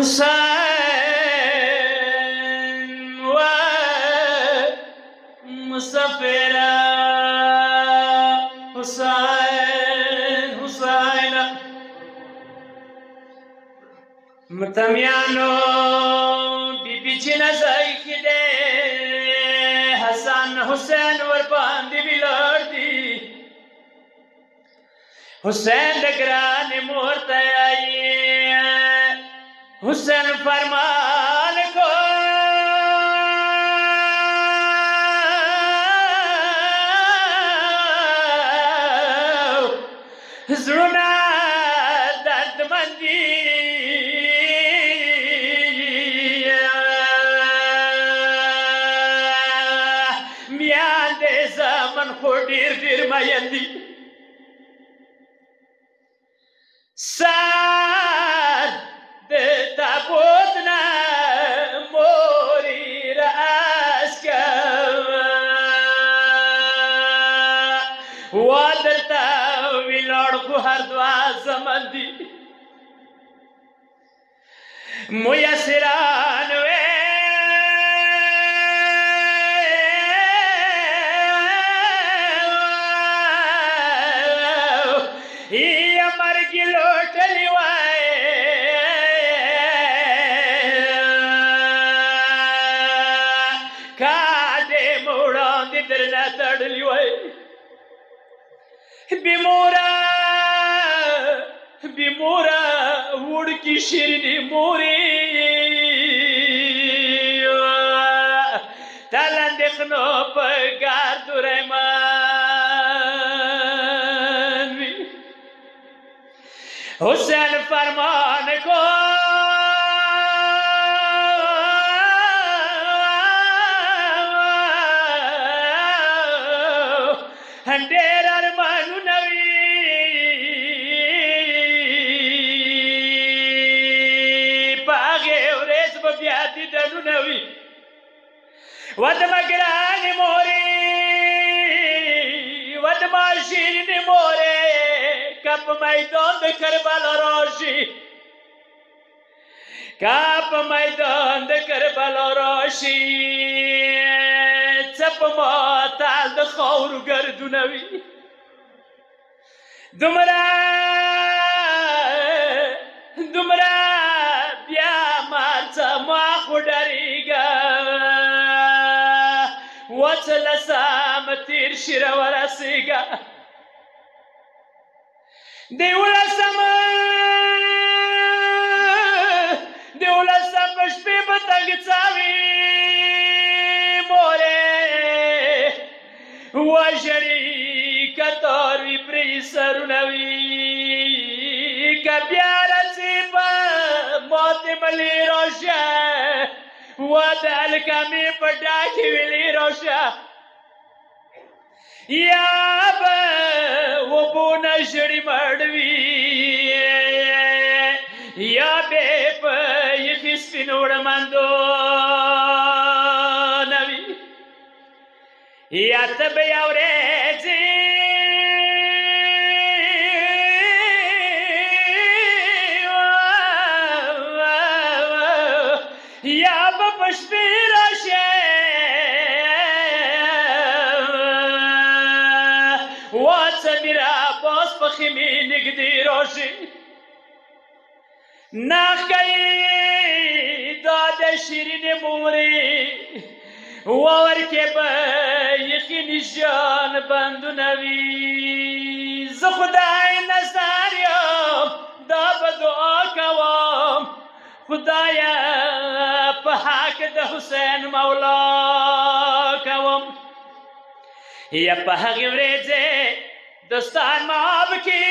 حسين ومسافرة حسين حسين متمیانو بیبی چې نزای کده حسن حسین ور باندې ویلار دی حسین د ګران مور ته حسین فرمان کو زړونه دردمندي میاندې زمن خو ډېر ډېر مین دي سار د تابوت نه مورې راس کوه وا درته ویلاړ خو هر دوا زمن دي میسران وې مرګ لوټلی وای کاده موړاندې درنه تړلی وای بیموره وړکي شیرینې مورې تا لاندېخنو په ګردو ریمان وي حسین فرمان کو ډېر ارمانونه وي په هغې ورځ به بیا دیدنونه وي وزما ګرانې مورې وزما شیرینې مورې که په میدان د کربلا راشي که په میدان د کربلا راشي څه په ماتال د خاورو ګردونه وي دومره بیا مار څه ما خو ډارېږه وڅلسم تېر شي راورسېږه دیولسم په شپې به تنګ څاوي مورې وژړي که تار وي پرې سرونه وي که بیا رسي په ماتې ملې راشه و د الکمې په ډاکې ویلې راشه یا به وبونه ژړې مړ وي یا به په یخي سپینو وړمندو نه وي یا ته به یو ورځې یا به په شپې راشې واڅه میرا باز په خیمې نږدې راشي ناخ کوي دا د شیرینې مورې وورکې به یقیني ژوند بندونه وي زه خدای نظر یم دا به دعا کوم خدایه په حق د حسین مولا کوم یا په هغې ورځې دوستان ماب کې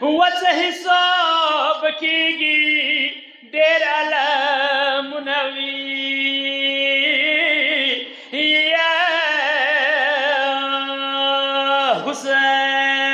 وڅه حساب کېږي ډېر علمونه وي یا حسین